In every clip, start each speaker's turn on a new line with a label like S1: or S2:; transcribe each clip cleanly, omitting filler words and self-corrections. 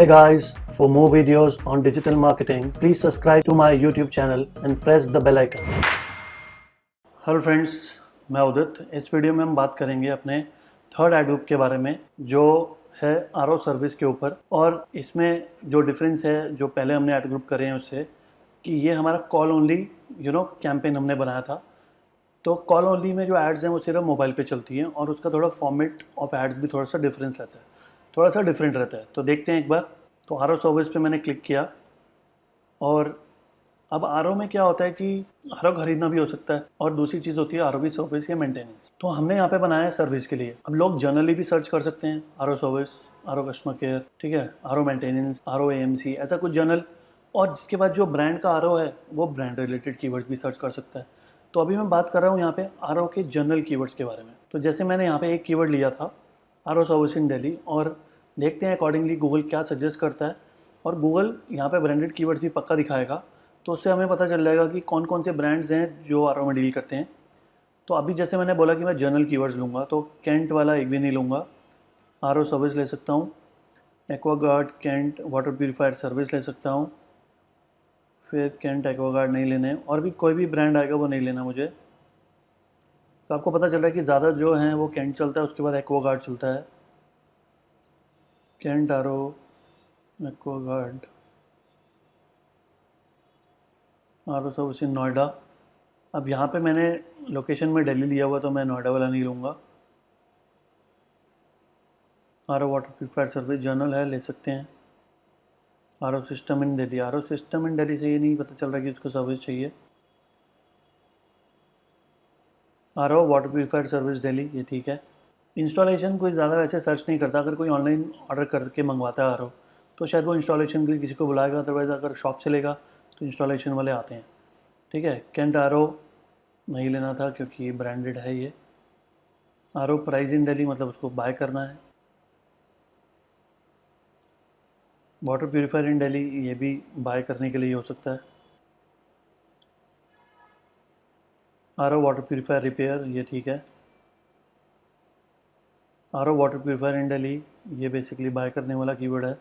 S1: Hey guys, for more videos on digital marketing, please subscribe to my YouTube channel and press the bell icon. Hello friends, मैं उदित। इस video में हम बात करेंगे अपने third ad group के बारे में, जो है आरओ सर्विस के ऊपर। और इसमें जो डिफरेंस है जो पहले हमने एड ग्रुप करे हैं उससे, कि ये हमारा कॉल ओनली कैंपेन हमने बनाया था। तो कॉल ओनली में जो एड्स हैं वो सिर्फ मोबाइल पे चलती हैं और उसका थोड़ा फॉर्मेट ऑफ एड्स भी थोड़ा सा डिफरेंट रहता है। तो देखते हैं एक बार। तो आरओ सर्विस पे मैंने क्लिक किया और अब आरओ में क्या होता है कि आरओ खरीदना भी हो सकता है और दूसरी चीज़ होती है आरओ की सर्विस या मेंटेनेंस। तो हमने यहाँ पे बनाया है सर्विस के लिए। अब लोग जनरली भी सर्च कर सकते हैं RO service, RO customer care, ठीक है, आरओ मेंटेनेंस, आरओ एएमसी, ऐसा कुछ जनरल। और जिसके बाद जो ब्रांड का आरओ है वो ब्रांड रिलेटेड कीवर्ड्स भी सर्च कर सकता है। तो अभी मैं बात कर रहा हूँ यहाँ पे आरओ के जनरल कीवर्ड्स के बारे में। तो जैसे मैंने यहाँ पे एक कीवर्ड लिया था आरओ सर्विस इन दिल्ली, और देखते हैं अकॉर्डिंगली गूगल क्या सजेस्ट करता है। और गूगल यहाँ पे ब्रांडेड कीवर्ड्स भी पक्का दिखाएगा, तो उससे हमें पता चल जाएगा कि कौन कौन से ब्रांड्स हैं जो आरओ में डील करते हैं। तो अभी जैसे मैंने बोला कि मैं जनरल कीवर्ड्स लूँगा, तो कैंट वाला एक भी नहीं लूँगा। आरओ सर्विस ले सकता हूँ, Aquaguard Kent water purifier service ले सकता हूँ। फिर कैंट एक्वागार्ड नहीं लेने, और भी कोई भी ब्रांड आएगा वो नहीं लेना मुझे। तो आपको पता चल रहा है कि ज़्यादा जो हैं वो कैंट चलता है, उसके बाद एक्वागार्ड चलता है। Kent RO Aquaguard RO service in Noida. अब यहाँ पे मैंने लोकेशन में दिल्ली लिया हुआ, तो मैं नोएडा वाला नहीं लूँगा। RO water purifier service general है, ले सकते हैं। RO system in Delhi, RO system in Delhi से ये नहीं पता चल रहा कि उसको सर्विस चाहिए। RO water purifier service Delhi, ये ठीक है। इंस्टॉलेशन कोई ज़्यादा वैसे सर्च नहीं करता। अगर कोई ऑनलाइन ऑर्डर करके मंगवाता है आरओ, तो शायद वो इंस्टॉलेशन के लिए किसी को बुलाएगा, अदरवाइज़ अगर शॉप से लेगा तो इंस्टॉलेशन वाले आते हैं, ठीक है। कैंट आरओ नहीं लेना था क्योंकि ब्रांडेड है ये। आरओ प्राइस इन दिल्ली मतलब उसको बाय करना है। वाटर प्यूरीफायर इन दिल्ली, ये भी बाय करने के लिए हो सकता है। आरओ वाटर प्यूरीफायर रिपेयर, ये ठीक है। RO water purifier in Delhi, ये बेसिकली बाय करने वाला कीवर्ड है।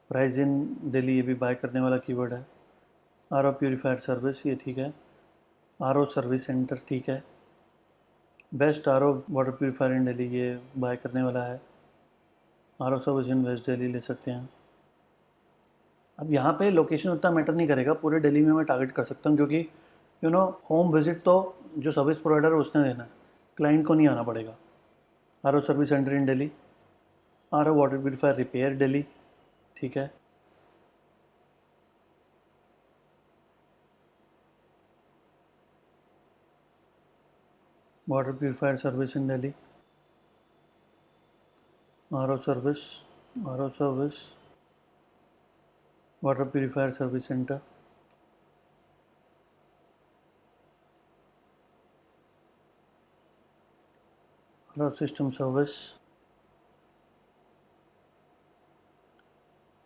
S1: प्राइस इन दिल्ली, ये भी बाय करने वाला कीवर्ड है। आरओ प्यूरीफायर सर्विस, ये ठीक है। आरओ सर्विस सेंटर, ठीक है। Best RO water purifier in Delhi, ये बाय करने वाला है। RO service in west Delhi ले सकते हैं। अब यहाँ पे लोकेशन उतना मैटर नहीं करेगा, पूरे दिल्ली में मैं टारगेट कर सकता हूँ, क्योंकि होम विजिट तो जो सर्विस प्रोवाइडर है उसने देना है, क्लाइंट को नहीं आना पड़ेगा। RO service centre in Delhi, RO water purifier repair Delhi, ठीक है। Water purifier service in Delhi, RO service water purifier service centre, RO system service,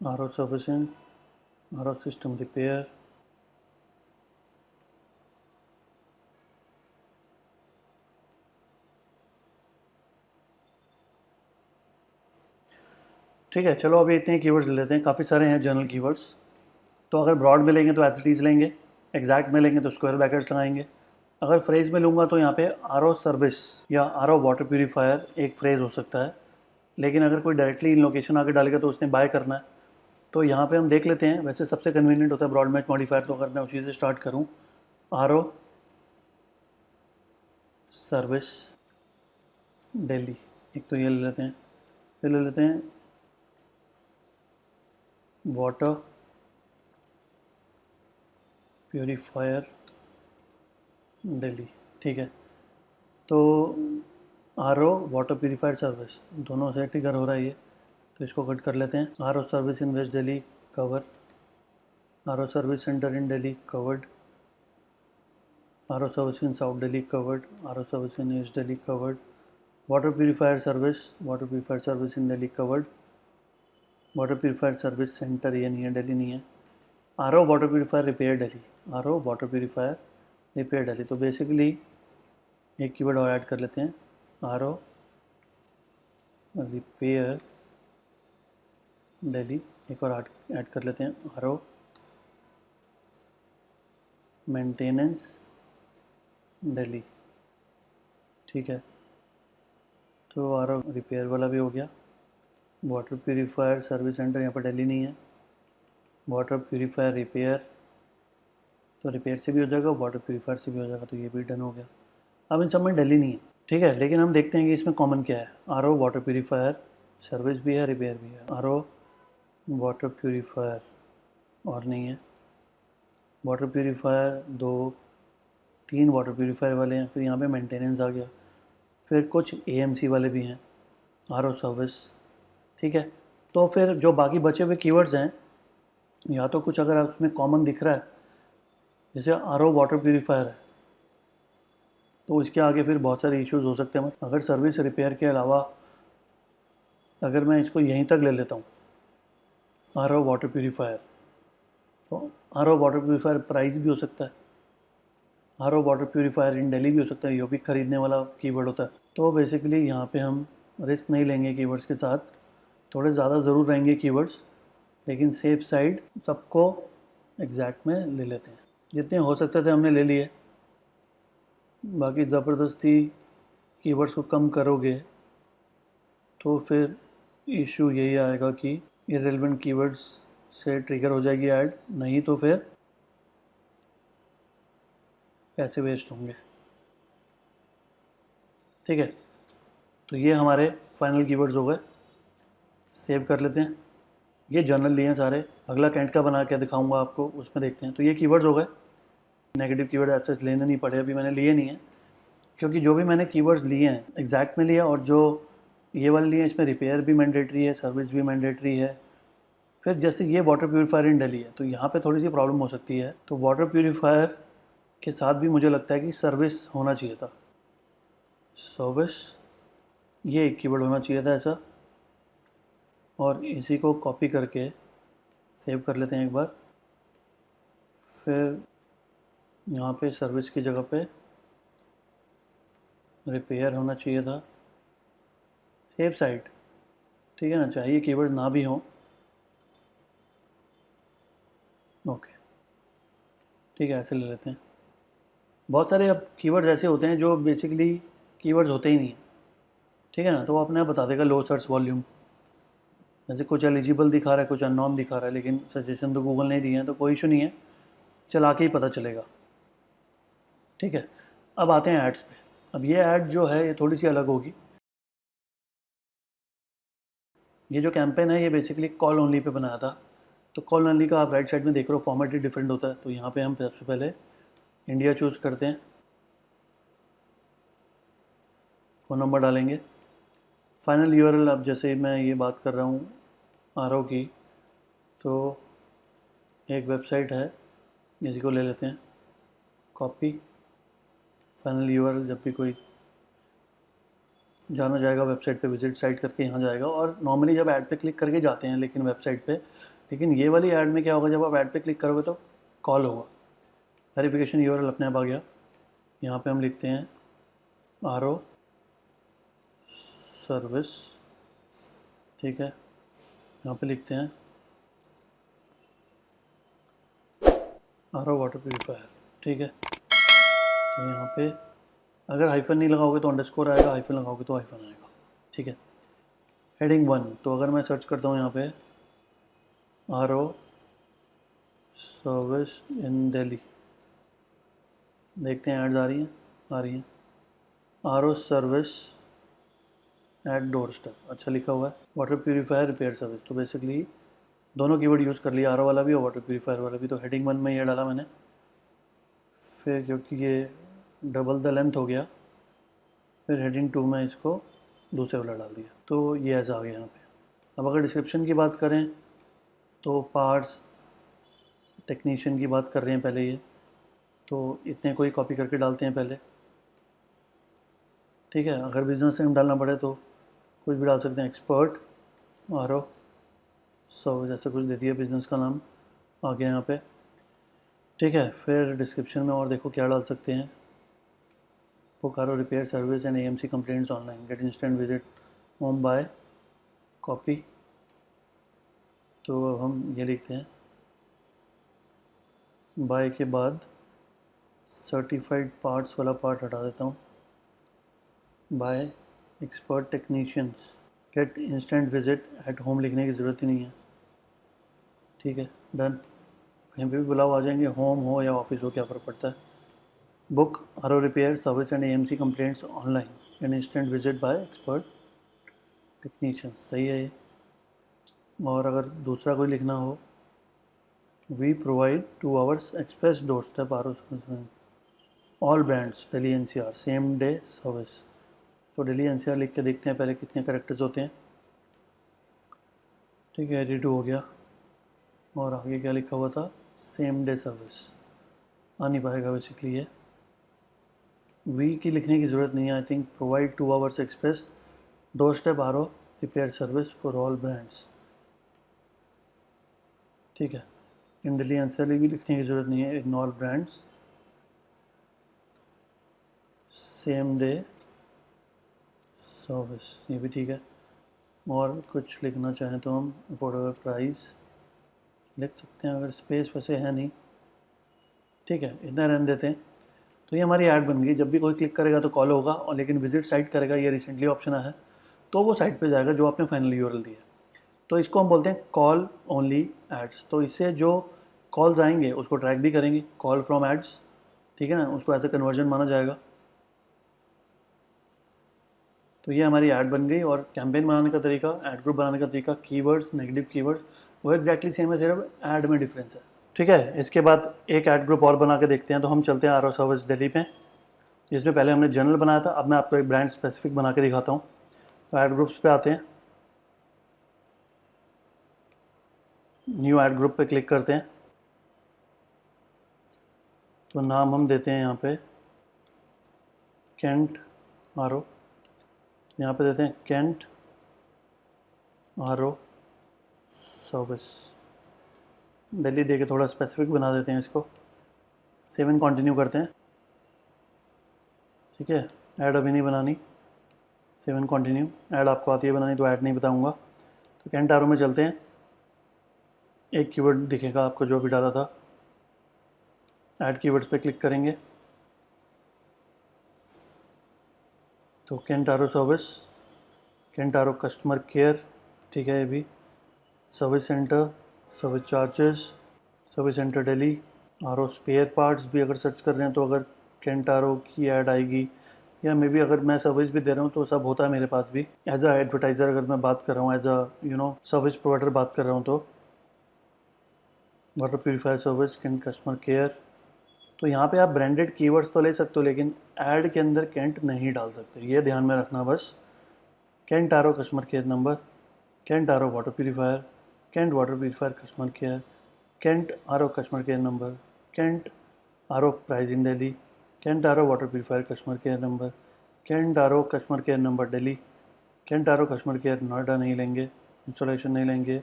S1: RO servicing, RO system repair, ठीक है। चलो अभी इतने कीवर्ड्स ले लेते हैं, काफ़ी सारे हैं जनरल कीवर्ड्स। तो अगर ब्रॉड में लेंगे तो एथलीट्स लेंगे, एग्जैक्ट में लेंगे तो स्क्वायर ब्रैकेट्स लगाएंगे। अगर फ्रेज में लूँगा तो यहाँ पे आरओ सर्विस या आरओ वाटर प्यूरीफायर एक फ्रेज हो सकता है। लेकिन अगर कोई डायरेक्टली इन लोकेशन आके डालेगा तो उसने बाय करना है, तो यहाँ पे हम देख लेते हैं। वैसे सबसे कन्वीनियंट होता है ब्रॉड मैच मॉडिफायर, तो अगर मैं उसी से स्टार्ट करूँ, आरओ सर्विस दिल्ली, एक तो ये ले लेते हैं। फिर ले लेते हैं वाटर प्यूरीफायर दिल्ली, ठीक है। तो आरओ वाटर प्यूरीफायर सर्विस दोनों से ट्रिगर हो रहा है ये, तो इसको कट कर लेते हैं। RO service in west Delhi cover, RO service centre in Delhi covered, RO service in south Delhi covered, RO service in east Delhi covered, water purifier service in Delhi covered, water purifier service centre ये नहीं है, दिल्ली नहीं है। RO water purifier repair Delhi, RO water purifier repair Delhi. तो basically एक keyword और add कर लेते हैं, आरओ रिपेयर दिल्ली, एक और ऐड कर लेते हैं, आर ओ मेंटेनेंस दिल्ली। ठीक है, तो आर ओ रिपेयर वाला भी हो गया। वाटर प्यूरीफायर सर्विस सेंटर यहाँ पर दिल्ली नहीं है। वाटर प्यूरीफायर रिपेयर, तो रिपेयर से भी हो जाएगा, वाटर प्यूरीफायर से भी हो जाएगा, तो ये भी डन हो गया। अब इन सब में दिल्ली नहीं है, ठीक है। लेकिन हम देखते हैं कि इसमें कॉमन क्या है। R O water purifier service भी है, रिपेयर भी है। आर ओ वाटर प्यूरीफायर और नहीं है। वाटर प्यूरीफायर 2 3 वाटर प्यूरीफायर वाले हैं। फिर यहाँ पे मेंटेनेंस आ गया। फिर कुछ एएमसी वाले भी हैं, आर ओ सर्विस। ठीक है, तो फिर जो बाकी बचे हुए कीवर्ड्स हैं, या तो कुछ अगर उसमें कॉमन दिख रहा है, जैसे आर ओ वाटर प्यूरीफायर है, तो इसके आगे फिर बहुत सारे इश्यूज हो सकते हैं। अगर सर्विस रिपेयर के अलावा अगर मैं इसको यहीं तक ले लेता हूँ, आर ओ वाटर प्यूरीफायर, तो R O water purifier price भी हो सकता है। R O water purifier in Delhi भी हो सकता है, ये भी खरीदने वाला कीवर्ड होता है। तो बेसिकली यहाँ पे हम रिस्क नहीं लेंगे कीवर्ड्स के साथ, थोड़े ज़्यादा ज़रूर रहेंगे कीवर्ड्स, लेकिन सेफ साइड सबको एग्जैक्ट में ले लेते हैं। जितने हो सकते थे हमने ले लिए, बाकी ज़बरदस्ती कीवर्ड्स को कम करोगे तो फिर इशू यही आएगा कि इररिलेवेंट कीवर्ड्स से ट्रिगर हो जाएगी ऐड, नहीं तो फिर पैसे वेस्ट होंगे। ठीक है, तो ये हमारे फाइनल कीवर्ड्स हो गए। सेव कर लेते हैं। ये जर्नल लिए हैं सारे, अगला कैंट का बना के दिखाऊंगा आपको, उसमें देखते हैं। तो ये कीवर्ड्स हो गए। नेगेटिव कीवर्ड ऐसे लेने नहीं पड़े, अभी मैंने लिए नहीं है, क्योंकि जो भी मैंने कीवर्ड्स लिए हैं एग्जैक्ट में लिए, और जो ये वाले लिए इसमें रिपेयर भी मैंडेटरी है, सर्विस भी मैंडेटरी है। फिर जैसे ये वाटर प्यूरीफायर इन दिल्ली है, तो यहाँ पे थोड़ी सी प्रॉब्लम हो सकती है। तो वाटर प्यूरीफायर के साथ भी मुझे लगता है कि सर्विस होना चाहिए था। सर्विस, ये एक कीवर्ड होना चाहिए था ऐसा, और इसी को कॉपी करके सेव कर लेते हैं एक बार। फिर यहाँ पे सर्विस की जगह पे रिपेयर होना चाहिए था। सेफ साइड, ठीक है ना, चाहिए कीवर्ड ना भी हों। ओके, ठीक है, ऐसे ले लेते हैं। बहुत सारे अब कीवर्ड्स ऐसे होते हैं जो बेसिकली कीवर्ड्स होते ही नहीं हैं, ठीक है ना, तो वो अपने आप बता देगा लो सर्च वॉल्यूम। जैसे कुछ एलिजिबल दिखा रहा है, कुछ अननोन दिखा रहा है, लेकिन सजेशन तो गूगल ने दिए हैं, तो कोई इशू नहीं है, चला के ही पता चलेगा। ठीक है, अब आते हैं एड्स पे। अब ये ऐड जो है ये थोड़ी सी अलग होगी। ये जो कैंपेन है ये बेसिकली कॉल ओनली पे बनाया था। तो कॉल ओनली का आप राइट साइड में देख रहे हो, फॉर्मेट ही डिफरेंट होता है। तो यहाँ पे हम सबसे पहले इंडिया चूज़ करते हैं, फ़ोन नंबर डालेंगे, फाइनल यूआरएल। अब जैसे मैं ये बात कर रहा हूँ आर ओ की, तो एक वेबसाइट है, इसी को ले लेते हैं, कॉपी। फाइनल यूआरएल, जब भी कोई जाना जाएगा वेबसाइट पे, विजिट साइट करके यहाँ जाएगा। और नॉर्मली जब ऐड पे क्लिक करके जाते हैं लेकिन वेबसाइट पे, लेकिन ये वाली ऐड में क्या होगा, जब आप ऐड पे क्लिक करोगे तो कॉल होगा। वेरिफिकेशन यूआरएल अपने आप आ गया। यहाँ पे हम लिखते हैं आर ओ सर्विस, ठीक है। यहाँ पे लिखते हैं आर ओ वाटर प्यूरीफायर, ठीक है। तो यहाँ पे अगर हाइफन नहीं लगाओगे तो अंडरस्कोर आएगा, हाइफन लगाओगे तो हाइफन आएगा, ठीक है। हेडिंग 1, तो अगर मैं सर्च करता हूँ यहाँ पे R O service in Delhi, देखते हैं एड्स आ रही हैं। R O service at doorstep, अच्छा लिखा हुआ है। वाटर प्यूरीफायर रिपेयर सर्विस, तो बेसिकली दोनों कीवर्ड यूज़ कर लिया, आर ओ वाला भी और वाटर प्यूरीफायर वाला भी। तो हेडिंग 1 में ये डाला मैंने। फिर क्योंकि ये डबल द लेंथ हो गया, फिर हेडिंग 2 में इसको दूसरे वाला डाल दिया, तो ये ऐसा आ गया यहाँ पे। अब अगर डिस्क्रिप्शन की बात करें तो पार्ट्स टेक्नीशियन की बात कर रहे हैं पहले ये, तो इतने कोई कॉपी करके डालते हैं पहले, ठीक है। अगर बिजनेस नेम डालना पड़े तो कुछ भी डाल सकते हैं, एक्सपर्ट आर ओ सर्विस, ऐसा कुछ दे दिया बिज़नेस का नाम आ गया यहाँ पे, ठीक है। फिर डिस्क्रिप्शन में और देखो क्या डाल सकते हैं, Bokaro repair service and AMC complaints online, get instant visit home by, copy. तो अब हम ये लिखते हैं, बाय के बाद सर्टिफाइड पार्ट्स वाला पार्ट हटा देता हूँ, bye expert technicians gate instant visit at home लिखने की ज़रूरत ही नहीं है। ठीक है, डन। कहीं पे भी बुलाओ आ जाएंगे, होम हो या ऑफिस हो, क्या फ़र्क पड़ता है। Book R repair service and AMC complaints online and instant visit by expert technician, सही है ये। और अगर दूसरा कोई लिखना हो, we provide 2 hours express doorstep R all brands Delhi NCR same day service. तो दिल्ली NCR लिख के देखते हैं पहले कितने करेक्टर्स होते हैं। ठीक है, एडिट हो गया। और आगे क्या लिखा हुआ था, सेम डे सर्विस, आ नहीं पाएगा बेसिकली ये। वी की लिखने की ज़रूरत नहीं है, I think. Provide 2 hours express door step RO repair service for all brands. ठीक है, इन दिल्ली NCR भी लिखने की ज़रूरत नहीं है, ignore brands same day service, ये भी ठीक है। और कुछ लिखना चाहें तो हम अफोर्डेबल प्राइस लिख सकते हैं, अगर स्पेस वैसे है नहीं। ठीक है, इतना रहने देते हैं। तो ये हमारी ऐड बन गई। जब भी कोई क्लिक करेगा तो कॉल होगा, और लेकिन विजिट साइट करेगा, ये रिसेंटली ऑप्शन है, तो वो साइट पे जाएगा जो आपने फाइनल URL दिया है। तो इसको हम बोलते हैं कॉल ओनली एड्स। तो इससे जो कॉल्स आएंगे उसको ट्रैक भी करेंगे, कॉल फ्रॉम एड्स। ठीक है ना, उसको एज ए कन्वर्जन माना जाएगा। तो ये हमारी ऐड बन गई। और कैंपेन बनाने का तरीका, ऐड ग्रुप बनाने का तरीका, कीवर्ड्स, नेगेटिव कीवर्ड्स, वो एग्जैक्टली सेम है, सिर्फ ऐड में डिफरेंस है। ठीक है, इसके बाद एक ऐड ग्रुप और बना के देखते हैं। तो हम चलते हैं RO सर्विस दिल्ली पे, जिसमें पहले हमने जनरल बनाया था। अब मैं आपको एक ब्रांड स्पेसिफिक बना के दिखाता हूँ। तो ऐड ग्रुप्स पे आते हैं, न्यू ऐड ग्रुप पे क्लिक करते हैं। तो नाम हम देते हैं यहाँ पे कैंट RO, यहाँ पे देते हैं कैंट RO सर्विस दिल्ली, दे के थोड़ा स्पेसिफिक बना देते हैं इसको। सेव एंड कंटिन्यू करते हैं। ठीक है, ऐड अभी नहीं बनानी, सेव एंड कंटिन्यू। ऐड आपको आती है बनानी तो ऐड नहीं बताऊंगा। तो कैंट RO में चलते हैं, एक कीवर्ड दिखेगा आपको जो भी डाला था, ऐड कीवर्ड्स पे क्लिक करेंगे। तो Kent RO service, Kent RO customer care, ठीक है, ये भी service centre, service charges, service centre Delhi, RO spare parts भी अगर सर्च कर रहे हैं तो अगर कैंट RO की ऐड आएगी, या मे बी अगर मैं सर्विस भी दे रहा हूँ तो सब होता है मेरे पास भी। एज अ एडवर्टाइज़र अगर मैं बात कर रहा हूँ, एज अ सर्विस प्रोवाइडर बात कर रहा हूँ, तो water purifier service, Kent customer care. तो यहाँ पे आप ब्रांडेड कीवर्ड्स तो ले सकते हो, लेकिन ऐड के अंदर कैंट नहीं डाल सकते, ये ध्यान में रखना बस। Kent RO customer care number, Kent RO water purifier, Kent water purifier customer care, Kent RO customer care number, Kent RO price in Delhi, Kent RO water purifier customer care number, Kent RO customer care number Delhi, Kent RO customer care Noida नहीं लेंगे, installation नहीं लेंगे।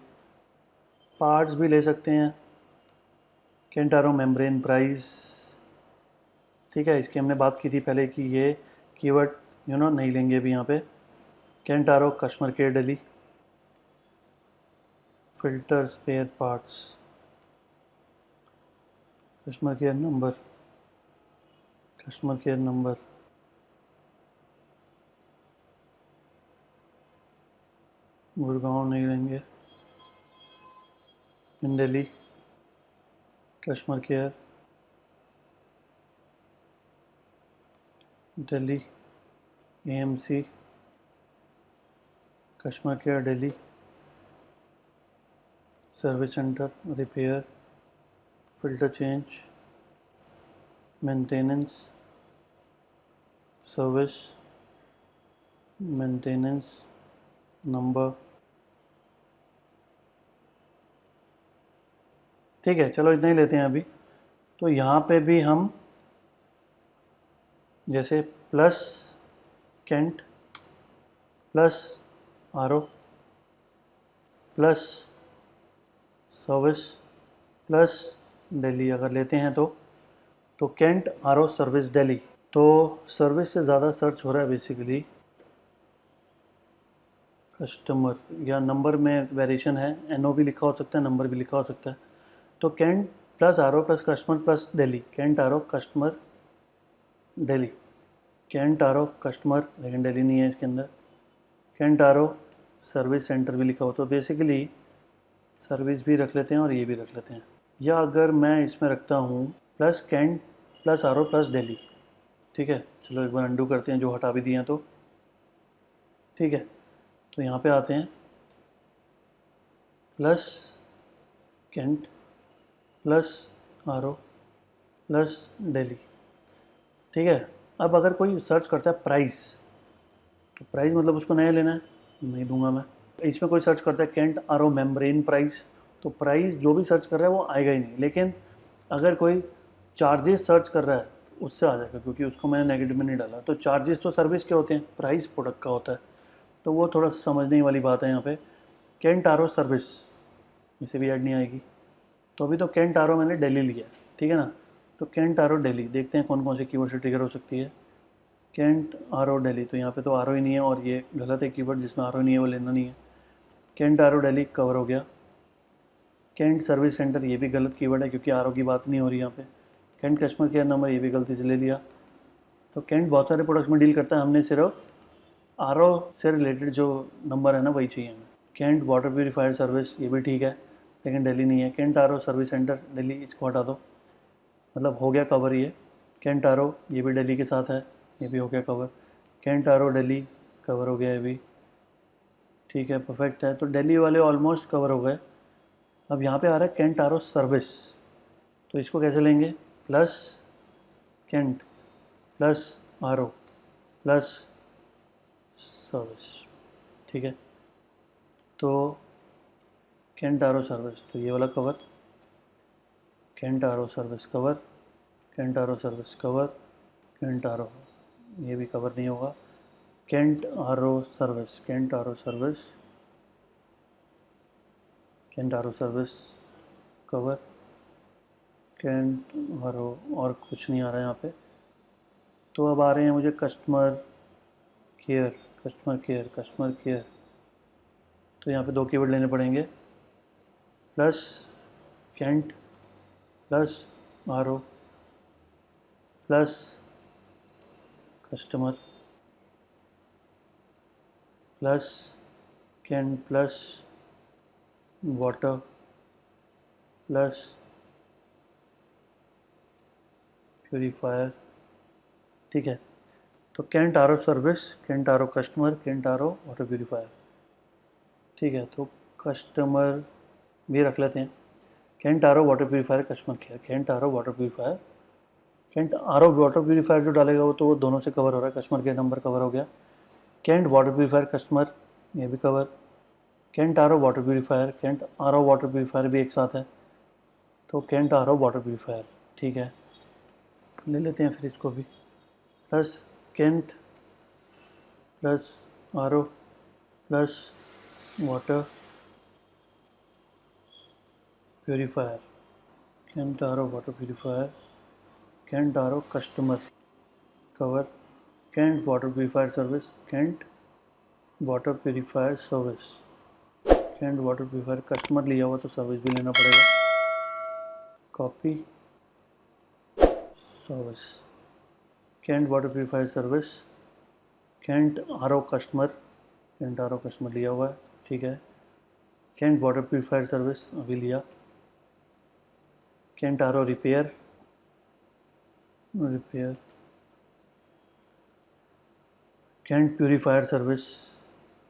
S1: Parts भी ले सकते हैं, cantt RO membrane price. ठीक है, इसकी हमने बात की थी पहले कि ये कीवर्ड नहीं लेंगे अभी यहाँ पे। Kent RO customer care Delhi, filter spare parts, customer care number, customer care number, Gurgaon नहीं लेंगे, in Delhi customer care Delhi, AMC customer care Delhi, service centre repair, filter change, maintenance service, maintenance number. ठीक है, चलो इतना ही लेते हैं अभी। तो यहाँ पे भी हम जैसे plus Kent plus RO plus service plus Delhi अगर लेते हैं तो कैंट RO सर्विस दिल्ली। तो सर्विस से ज़्यादा सर्च हो रहा है बेसिकली, कस्टमर या नंबर में वेरिएशन है, एनओ भी लिखा हो सकता है, नंबर भी लिखा हो सकता है। तो Kent plus R O plus customer plus Delhi, Kent R O customer Delhi, Kent R O customer, लेकिन दिल्ली नहीं है इसके अंदर। Kent R O service centre भी लिखा हो, तो बेसिकली सर्विस भी रख लेते हैं और ये भी रख लेते हैं। या अगर मैं इसमें रखता हूँ plus Kent plus R O plus Delhi, ठीक है, चलो एक बार अंडू करते हैं जो हटा भी दिए हैं तो, ठीक है। तो यहाँ पे आते हैं plus Kent plus R O plus Delhi, ठीक है। अब अगर कोई सर्च करता है प्राइस, तो प्राइस मतलब उसको नया लेना है, नहीं दूंगा मैं। इसमें कोई सर्च करता है Kent R O membrane price, तो प्राइस जो भी सर्च कर रहा है वो आएगा ही नहीं। लेकिन अगर कोई चार्जेस सर्च कर रहा है तो उससे आ जाएगा, क्योंकि उसको मैंने नेगेटिव में नहीं डाला। तो चार्जेस तो सर्विस के होते हैं, प्राइस प्रोडक्ट का होता है, तो वो थोड़ा सा समझने वाली बात है यहाँ पे। कैंट आर ओ सर्विस, इसे भी ऐड नहीं आएगी। तो अभी तो कैंट आर ओ मैंने दिल्ली लिया है, ठीक है ना। तो कैंट आर ओ दिल्ली, देखते हैं कौन कौन से कीवर्ड से ट्रिगर हो सकती है। कैंट आर ओ दिल्ली, तो यहाँ पे तो आर ओ ही नहीं है, और ये गलत है कीवर्ड, जिसमें आर ओ नहीं है वो लेना नहीं है। Kent R O Delhi cover हो गया। कैंट सर्विस सेंटर, ये भी गलत कीवर्ड है क्योंकि आर ओ की बात नहीं हो रही यहाँ पे। कैंट कस्टमर केयर नंबर, ये भी गलती से ले लिया। तो कैंट बहुत सारे प्रोडक्ट्स में डील करता है, हमने सिर्फ आर ओ से रिलेटेड जो नंबर है ना वही चाहिए हमें। कैंट वाटर प्यूरीफायर सर्विस, ये भी ठीक है, लेकिन दिल्ली नहीं है। Kent R O service centre Delhi, इसको हटा दो, मतलब हो गया कवर ये। कैंट आर ओ, ये भी दिल्ली के साथ है, ये भी हो गया cover. Cantt R O Delhi cover हो गया ये भी, ठीक है, परफेक्ट है। तो दिल्ली वाले ऑलमोस्ट कवर हो गए। अब यहाँ पे आ रहा है कैंट आर ओ सर्विस, तो इसको कैसे लेंगे, plus Kent plus R O plus service, ठीक है। तो कैंट आर ओ सर्विस, तो ये वाला cover, cantt R O service cover, cantt R O service cover, cantt R O, ये भी कवर नहीं होगा। Kent R O service, Kent R O service, Kent R O service cover, cantt R O, और कुछ नहीं आ रहा है यहाँ पे। तो अब आ रहे हैं मुझे customer care, customer care, customer care. तो यहाँ पे दो कीवर्ड लेने पड़ेंगे, plus Kent plus R O plus customer plus Kent plus water plus purifier, ठीक है। तो Kent R O service, Kent R O customer, Kent R O water purifier, ठीक है। तो कस्टमर भी रख लेते हैं, Kent R O water purifier customer care, Kent R O water purifier, Kent R O water purifier जो डालेगा वो तो वो दोनों से कवर हो रहा है, कस्टमर केयर नंबर कवर हो गया। कैंट वाटर प्यूरीफायर कस्टमर, ये भी cover. Cantt R O water purifier, Kent R O water purifier भी एक साथ है, तो Kent R O water purifier, ठीक है, ले लेते हैं फिर इसको भी। Plus Kent plus R O plus water purifier, Kent R O water purifier, Kent R O customer cover, Kent water purifier service, Kent water purifier service, Kent water purifier customer लिया हुआ तो सर्विस भी लेना पड़ेगा, copy service, Kent water purifier service, Kent R O customer, Kent R O customer लिया हुआ है, ठीक है। कैंट वाटर प्यूरीफायर सर्विस अभी लिया। Kent R O repair, repair, Kent purifier service,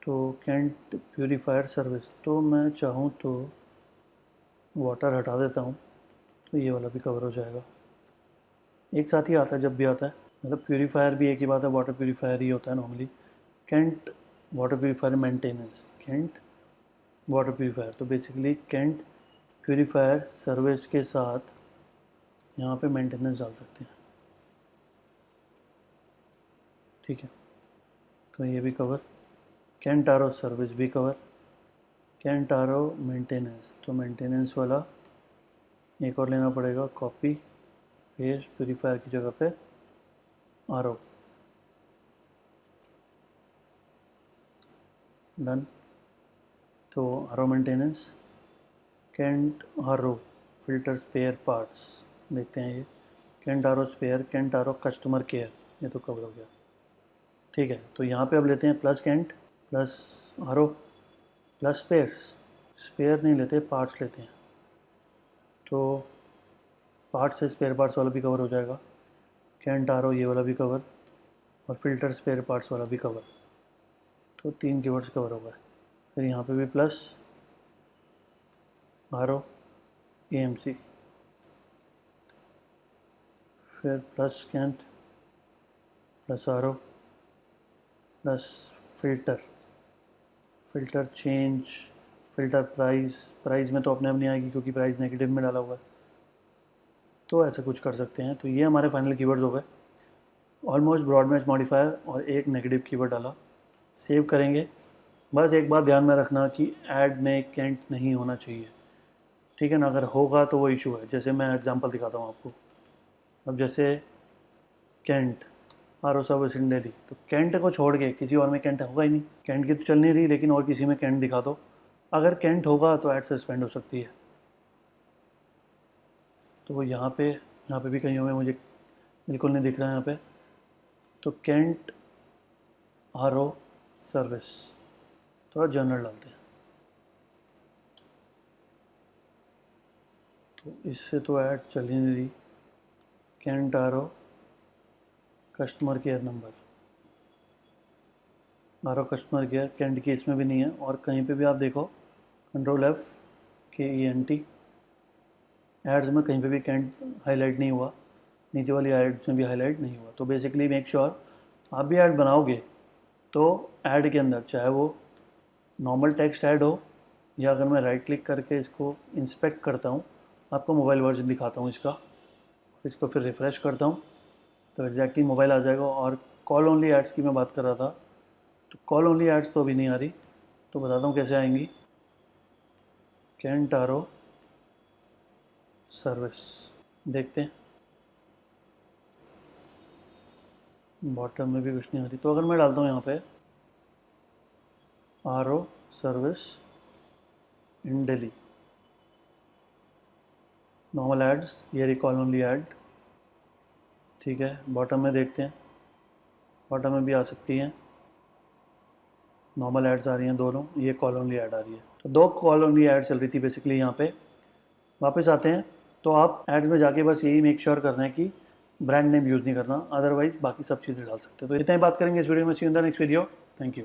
S1: तो कैंट प्यूरीफायर सर्विस, तो मैं चाहूँ तो वाटर हटा देता हूँ, तो ये वाला भी कवर हो जाएगा। एक साथ ही आता है जब भी आता है, मतलब प्यूरीफायर भी एक ही बात है, वाटर प्यूरीफायर ही होता है normally. Kent water purifier maintenance, Kent water purifier, तो बेसिकली कैंट प्यूरीफायर सर्विस के साथ यहाँ पे मेंटेनेंस डाल सकते हैं, ठीक है। तो ये भी cover, cantt R O service भी cover, cantt R O maintenance, तो मेंटेनेंस वाला एक और लेना पड़ेगा, कॉपी पेस्ट प्यूरीफायर की जगह पे आर ओ, डन। तो आरो मेंटेनेंस, कैंट आरो फिल्टर स्पेयर पार्ट्स, देखते हैं ये कैंट आरो स्पेयर, कैंट आरो कस्टमर केयर, ये तो कवर हो गया। ठीक है, तो यहाँ पे अब लेते हैं प्लस कैंट प्लस आरो प्लस स्पेयर्स, स्पेयर नहीं लेते, पार्ट्स लेते हैं। तो पार्ट्स से स्पेयर पार्ट्स वाला भी कवर हो जाएगा, कैंट आरो ये वाला भी कवर, और फिल्टर स्पेयर पार्ट्स वाला भी कवर। तो 3 कीवर्ड्स कवर हो गए। फिर यहाँ पे भी प्लस आरो AMC, फिर प्लस कैंट प्लस आरो plus filter, filter change, filter price, price में तो अपने आप नहीं आएगी क्योंकि प्राइस नेगेटिव में डाला हुआ है, तो ऐसा कुछ कर सकते हैं। तो ये हमारे फाइनल कीवर्ड्स हो गए, ऑलमोस्ट ब्रॉड मैच मॉडिफायर और एक नेगेटिव कीवर्ड डाला। सेव करेंगे। बस एक बात ध्यान में रखना कि ऐड में कैंट नहीं होना चाहिए, ठीक है ना, अगर होगा तो वो इशू है। जैसे मैं एग्जांपल दिखाता हूँ आपको। अब जैसे कैंट आरो सर्विस इन दिल्ली, तो कैंट को छोड़ के किसी और में कैंट होगा ही नहीं, कैंट की तो चल नहीं रही, लेकिन और किसी में कैंट दिखा दो, अगर कैंट होगा तो ऐड सस्पेंड हो सकती है। तो वो यहाँ पे भी कहीं में मुझे बिल्कुल नहीं दिख रहा है यहाँ पे। तो कैंट आरो सर्विस, थोड़ा जनरल डालते हैं, तो इससे तो ऐड चल ही नहीं रही। कैंट आरो कस्टमर केयर नंबर, आरो कस्टमर केयर, कैंट की इसमें भी नहीं है, और कहीं पे भी आप देखो Ctrl+F KENT, एड्स में कहीं पे भी कैंट हाईलाइट नहीं हुआ, नीचे वाली एड्स में भी हाईलाइट नहीं हुआ। तो बेसिकली मेक श्योर आप भी ऐड बनाओगे तो ऐड के अंदर चाहे वो नॉर्मल टेक्स्ट ऐड हो, या अगर मैं राइट क्लिक करके इसको इंस्पेक्ट करता हूँ, आपको मोबाइल वर्जन दिखाता हूँ इसको फिर रिफ़्रेश करता हूँ तो एग्जैक्टली मोबाइल आ जाएगा। और कॉल ओनली एड्स की मैं बात कर रहा था, तो कॉल ओनली एड्स तो अभी नहीं आ रही, तो बताता हूँ कैसे आएंगी। कैंट आरो सर्विस, देखते हैं बॉटम में भी कुछ नहीं आ रही। तो अगर मैं डालता हूँ यहाँ पे RO service in Delhi, normal ads, ये रही कॉल ओनली ऐड, ठीक है। बॉटम में देखते हैं, बॉटम में भी आ सकती हैं, नॉर्मल एड्स आ रही हैं दोनों, ये कॉल ओनली ऐड आ रही है। तो 2 कॉल ओनली ऐड चल रही थी बेसिकली यहाँ पे। वापस आते हैं, तो आप एड्स में जाके बस यही मेक श्योर करना है कि ब्रांड नेम यूज़ नहीं करना, अदरवाइज़ बाकी सब चीज़ें डाल सकते हो। तो इतना ही बात करेंगे इस वीडियो में। See you in the next video, thank you.